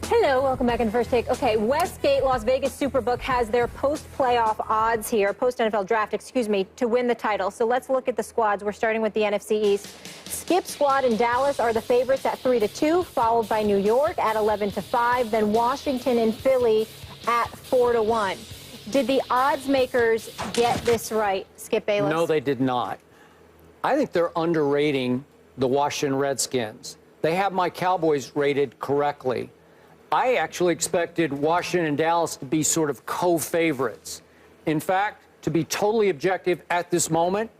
Hello, welcome back in the First Take. Okay, Westgate Las Vegas Superbook has their post-playoff odds here, post-NFL draft, excuse me, to win the title. So let's look at the squads. We're starting with the NFC East. Skip's squad in Dallas are the favorites at 3-2, followed by New York at 11-5, then Washington and Philly at 4-1. Did the odds makers get this right, Skip Bayless? No, they did not. I think they're underrating the Washington Redskins. They have my Cowboys rated correctly. I actually expected Washington and Dallas to be sort of co-favorites. In fact, to be totally objective at this moment,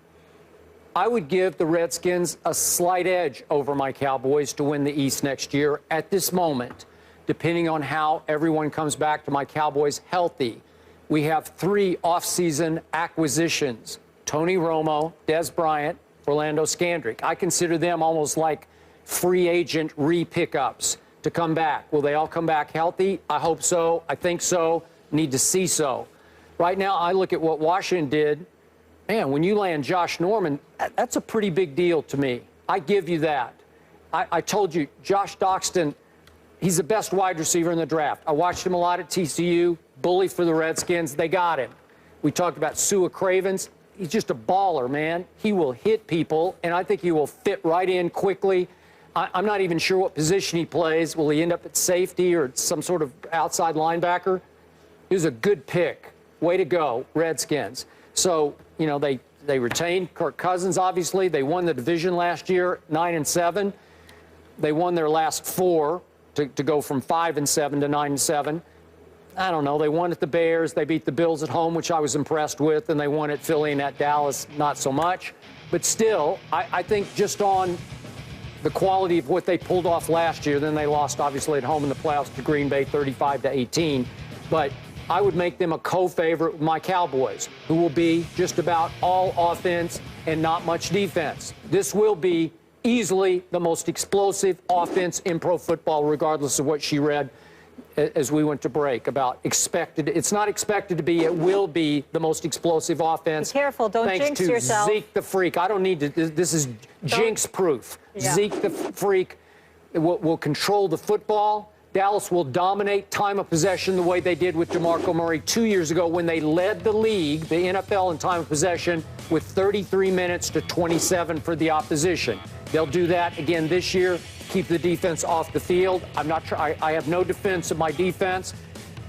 I would give the Redskins a slight edge over my Cowboys to win the East next year at this moment, depending on how everyone comes back to my Cowboys healthy. We have 3 off-season acquisitions: Tony Romo, Des Bryant, Orlando Scandrick. I consider them almost like free agent re-pickups to come back. Will they all come back healthy? I hope so. I think so. Need to see so. Right now, I look at what Washington did. Man, when you land Josh Norman, that's a pretty big deal to me. I give you that. I told you, Josh Doxson, he's the best wide receiver in the draft. I watched him a lot at TCU, bully for the Redskins. They got him. We talked about Sua Cravens. He's just a baller, man. He will hit people, and I think he will fit right in quickly. I'm not even sure what position he plays. Will he end up at safety or some sort of outside linebacker? He was a good pick. Way to go, Redskins. So, you know, they retained Kirk Cousins, obviously. They won the division last year, 9-7. They won their last 4 to go from 5-7 to 9-7. I don't know. They won at the Bears. They beat the Bills at home, which I was impressed with, and they won at Philly and at Dallas, not so much. But still, I think just on the quality of what they pulled off last year, then they lost, obviously, at home in the playoffs to Green Bay 35-18. But I would make them a co-favorite with my Cowboys, who will be just about all offense and not much defense. This will be easily the most explosive offense in pro football, regardless of what she read as we went to break about expected. It's not expected to be. It will be the most explosive offense. Be careful. Don't jinx yourself. Thanks to Zeke the Freak. I don't need to. This is jinx proof. Yeah. Zeke the Freak will control the football. Dallas will dominate time of possession the way they did with DeMarco Murray 2 years ago when they led the league, the NFL, in time of possession with 33 minutes to 27 for the opposition. They'll do that again this year, keep the defense off the field. I'm not sure. I have no defense of my defense,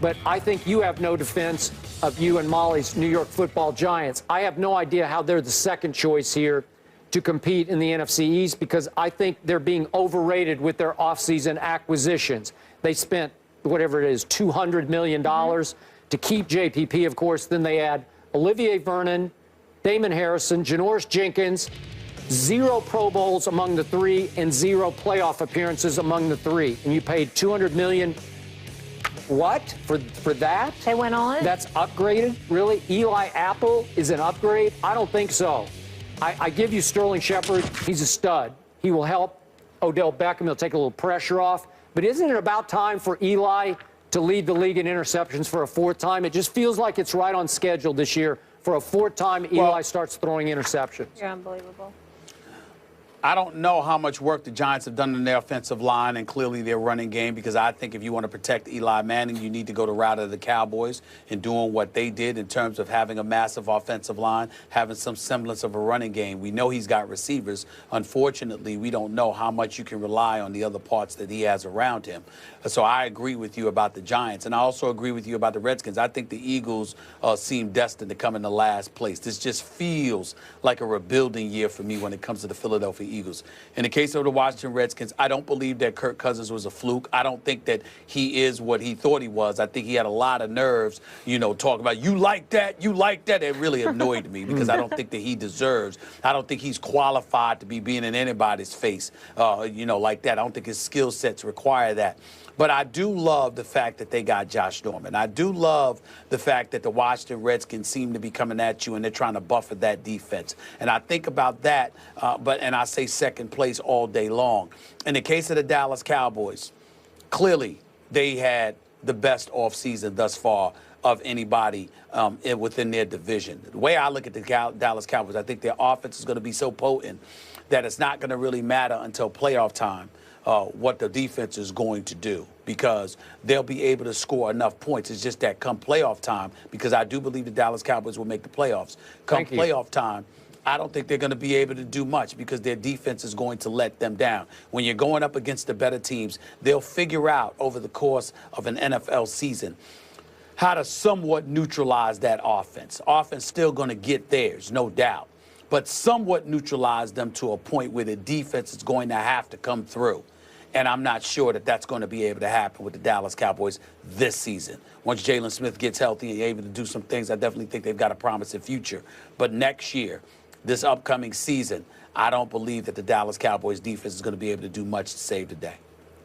but I think you have no defense of you and Molly's New York Football Giants. I have no idea how they're the second choice here to compete in the NFC East because I think they're being overrated with their offseason acquisitions. They spent, whatever it is, $200 million to keep JPP, of course. Then they add Olivier Vernon, Damon Harrison, Janoris Jenkins, 0 Pro Bowls among the 3 and 0 playoff appearances among the 3. And you paid $200 million. What? For that? They went on? That's upgraded? Really? Eli Apple is an upgrade? I don't think so. I give you Sterling Shepard. He's a stud. He will help Odell Beckham. He'll take a little pressure off. But isn't it about time for Eli to lead the league in interceptions for a 4th time? It just feels like it's right on schedule this year for a 4th time Eli starts throwing interceptions. You're unbelievable. I don't know how much work the Giants have done in their offensive line and clearly their running game, because I think if you want to protect Eli Manning, you need to go the route of the Cowboys in doing what they did in terms of having a massive offensive line, having some semblance of a running game. We know he's got receivers. Unfortunately, we don't know how much you can rely on the other parts that he has around him. So I agree with you about the Giants, and I also agree with you about the Redskins. I think the Eagles seem destined to come in the last place. This just feels like a rebuilding year for me when it comes to the Philadelphia Eagles. In the case of the Washington Redskins, I don't believe that Kirk Cousins was a fluke. I don't think that he is what he thought he was. I think he had a lot of nerves, you know, talking about, you like that, you like that. It really annoyed me because I don't think that he deserves. I don't think he's qualified to be being in anybody's face, you know, like that. I don't think his skill sets require that. But I do love the fact that they got Josh Norman. I do love the fact that the Washington Redskins seem to be coming at you and they're trying to buffer that defense. And I think about that, and I say second place all day long. In the case of the Dallas Cowboys, clearly they had the best offseason thus far of anybody within their division. The way I look at the Dallas Cowboys, I think their offense is going to be so potent that it's not going to really matter until playoff time what the defense is going to do, because they'll be able to score enough points. It's just that come playoff time, because I do believe the Dallas Cowboys will make the playoffs. Come playoff time, I don't think they're going to be able to do much because their defense is going to let them down. When you're going up against the better teams, they'll figure out over the course of an NFL season how to somewhat neutralize that offense. Offense still going to get theirs, no doubt, but somewhat neutralize them to a point where the defense is going to have to come through. And I'm not sure that that's going to be able to happen with the Dallas Cowboys this season. Once Jalen Smith gets healthy and able to do some things, I definitely think they've got a promising future. But next year, this upcoming season, I don't believe that the Dallas Cowboys defense is going to be able to do much to save the day.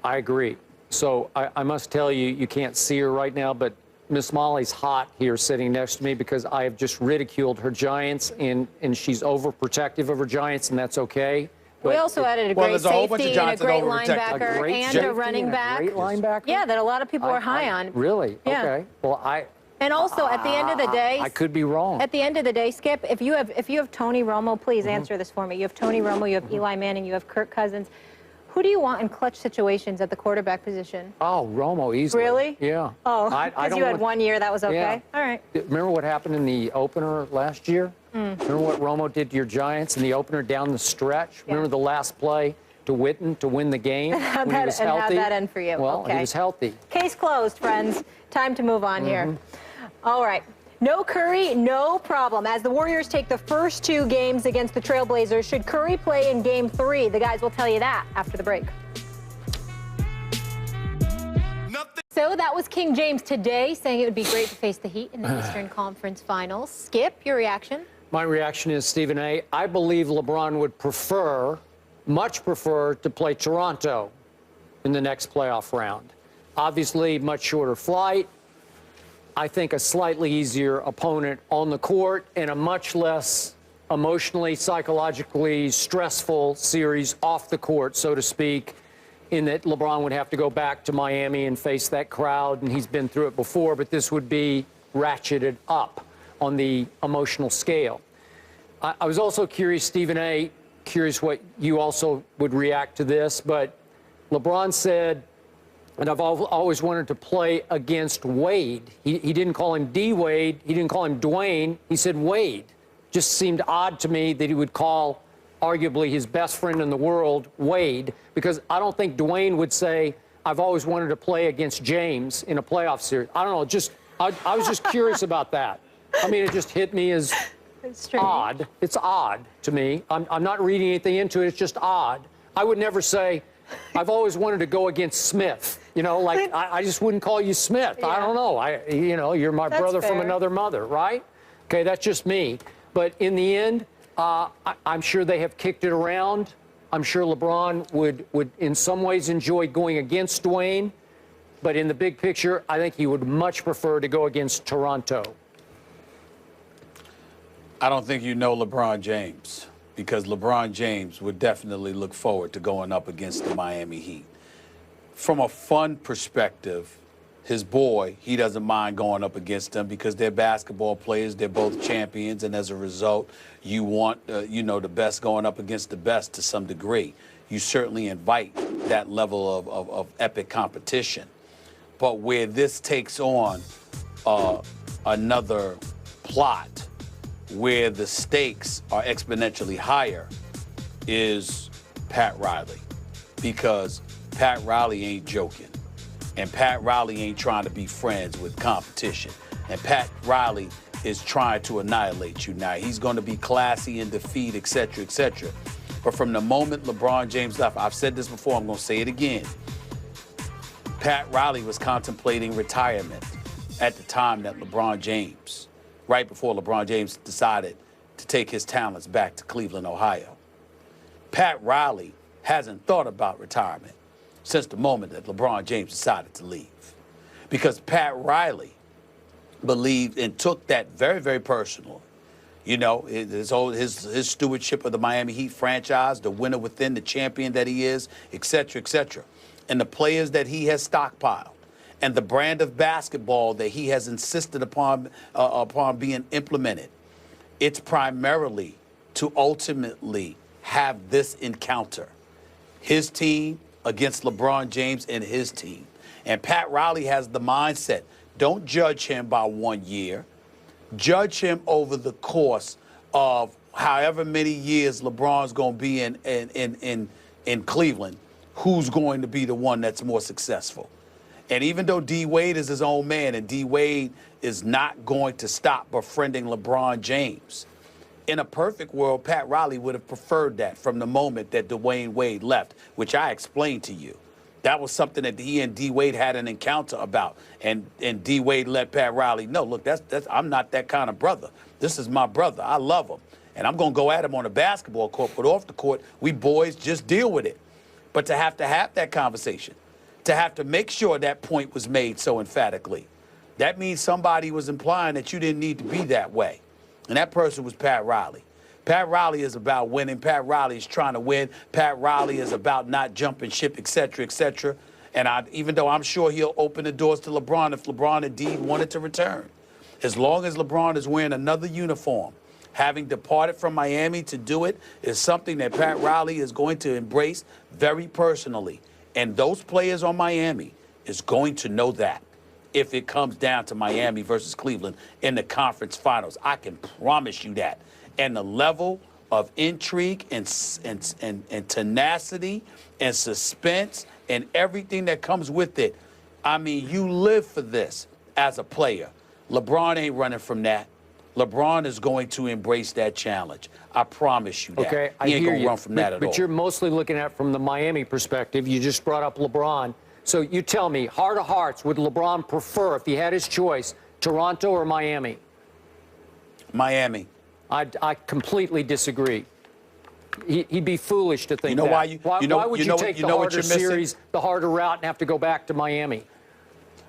I agree. So I must tell you, you can't see her right now, but Miss Molly's hot here sitting next to me because I have just ridiculed her Giants, and she's overprotective of her Giants, and that's okay. We also added a great safety and a great linebacker and a running back. Great linebacker? Yeah, that a lot of people are high on. Really? Yeah. Okay. Well, and also, at the end of the day, I could be wrong. At the end of the day, Skip, if you have Tony Romo, please answer this for me. You have Tony Romo, you have Eli Manning, you have Kirk Cousins. Who do you want in clutch situations at the quarterback position? Oh, Romo, easily. Really? Yeah. Oh, because you had 1 year that was okay? Yeah. All right. Remember what happened in the opener last year? Remember what Romo did to your Giants in the opener down the stretch? Yeah. Remember the last play to Witten to win the game when he was healthy? How'd that end for you? Well, he was healthy. Case closed, friends. Time to move on here. All right. No Curry, no problem. As the Warriors take the first 2 games against the Trailblazers, should Curry play in Game 3? The guys will tell you that after the break. So that was King James today, saying it would be great to face the Heat in the Eastern Conference Finals. Skip, your reaction? My reaction is, Stephen A., I believe LeBron would much prefer to play Toronto in the next playoff round. Obviously, much shorter flight. I think a slightly easier opponent on the court and a much less emotionally, psychologically stressful series off the court, so to speak, in that LeBron would have to go back to Miami and face that crowd, and he's been through it before, but this would be ratcheted up on the emotional scale. I was also curious, Stephen A., curious what you also would react to this, but LeBron said, and I've always wanted to play against Wade. He didn't call him D-Wade. He didn't call him Dwayne. He said Wade. Just seemed odd to me that he would call arguably his best friend in the world Wade, because I don't think Dwayne would say, I've always wanted to play against James in a playoff series. I don't know. I was just curious about that. I mean, it just hit me as odd. It's odd to me. I'm not reading anything into it. It's just odd. I would never say, I've always wanted to go against Smith. You know, like, I just wouldn't call you Smith. Yeah. I don't know. You're my brother from another mother, right? Okay, that's just me. But in the end, I'm sure they have kicked it around. I'm sure LeBron would in some ways enjoy going against Dwayne. But in the big picture, I think he would much prefer to go against Toronto. I don't think you know LeBron James, because LeBron James would definitely look forward to going up against the Miami Heat. From a fun perspective, his boy, he doesn't mind going up against them because they're basketball players. They're both champions, and as a result, you want, the best going up against the best to some degree. You certainly invite that level of epic competition. But where this takes on another plot, where the stakes are exponentially higher, is Pat Riley, because Pat Riley ain't joking. And Pat Riley ain't trying to be friends with competition. And Pat Riley is trying to annihilate you now. He's going to be classy in defeat, et cetera, et cetera. But from the moment LeBron James left, I've said this before, I'm going to say it again. Pat Riley was contemplating retirement at the time that LeBron James, right before LeBron James decided to take his talents back to Cleveland, Ohio. Pat Riley hasn't thought about retirement since the moment that LeBron James decided to leave. Because Riley believed and took that very, very personal. His stewardship of the Miami Heat franchise, the winner within, the champion that he is, et cetera, et cetera. And the players that he has stockpiled, and the brand of basketball that he has insisted upon being implemented. It's primarily to ultimately have this encounter. His team against LeBron James and his team. And Pat Riley has the mindset, don't judge him by 1 year. Judge him over the course of however many years LeBron's going to be in Cleveland, who's going to be the one that's more successful. And even though D. Wade is his own man, and D. Wade is not going to stop befriending LeBron James, in a perfect world, Pat Riley would have preferred that from the moment that Dwayne Wade left, which I explained to you. That was something that he and D. Wade had an encounter about. And D. Wade let Pat Riley know, look, I'm not that kind of brother. This is my brother. I love him. And I'm going to go at him on the basketball court, but off the court, we boys just deal with it. But to have that conversation, to have to make sure that point was made so emphatically, that means somebody was implying that you didn't need to be that way. And that person was Pat Riley. Pat Riley is about winning. Pat Riley is trying to win. Pat Riley is about not jumping ship, et cetera, et cetera. And even though I'm sure he'll open the doors to LeBron if LeBron indeed wanted to return, as long as LeBron is wearing another uniform, having departed from Miami to do it is something that Pat Riley is going to embrace very personally. And those players on Miami is going to know that if it comes down to Miami versus Cleveland in the conference finals. I can promise you that. And the level of intrigue and tenacity and suspense and everything that comes with it, I mean, you live for this as a player. LeBron ain't running from that. LeBron is going to embrace that challenge. I promise you that. Okay, he ain't going to run from that at all. But you're mostly looking at it from the Miami perspective. You just brought up LeBron. So you tell me, heart of hearts, would LeBron prefer, if he had his choice, Toronto or Miami? Miami. I completely disagree. He'd be foolish to think that. Why would you take the harder series, the harder route, and have to go back to Miami?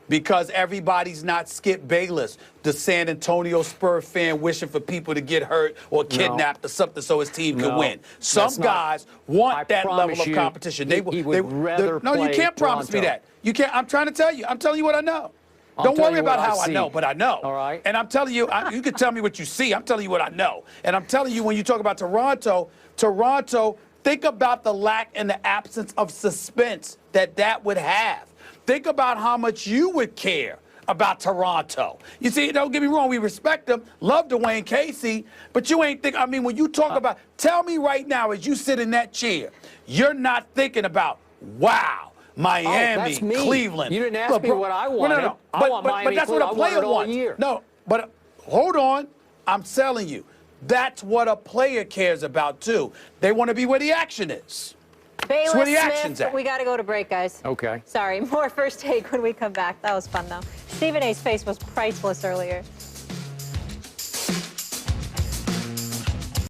Because everybody's not Skip Bayless, the San Antonio Spurs fan wishing for people to get hurt or kidnapped or something so his team can win. Some guys want that level of competition. He would rather no, you can't promise me that. You can't. I'm trying to tell you. I'm telling you what I know. Don't worry about how I know, but I know. All right. And I'm telling you, you can tell me what you see. I'm telling you what I know. And I'm telling you, when you talk about Toronto, think about the lack and the absence of suspense that would have. Think about how much you would care about Toronto. You see, don't get me wrong, we respect them, love Dwayne Casey, but you ain't think, I mean, when you talk about, tell me right now as you sit in that chair, you're not thinking about, wow, Miami, that's me. Cleveland. You didn't ask me what I wanted. No. I want Miami, but that's what a player wants. No, but hold on, I'm telling you, that's what a player cares about too. They want to be where the action is. Bayless, where the action's at. We got to go to break, guys. Okay. Sorry, more First Take when we come back. That was fun, though. Stephen A's face was priceless earlier.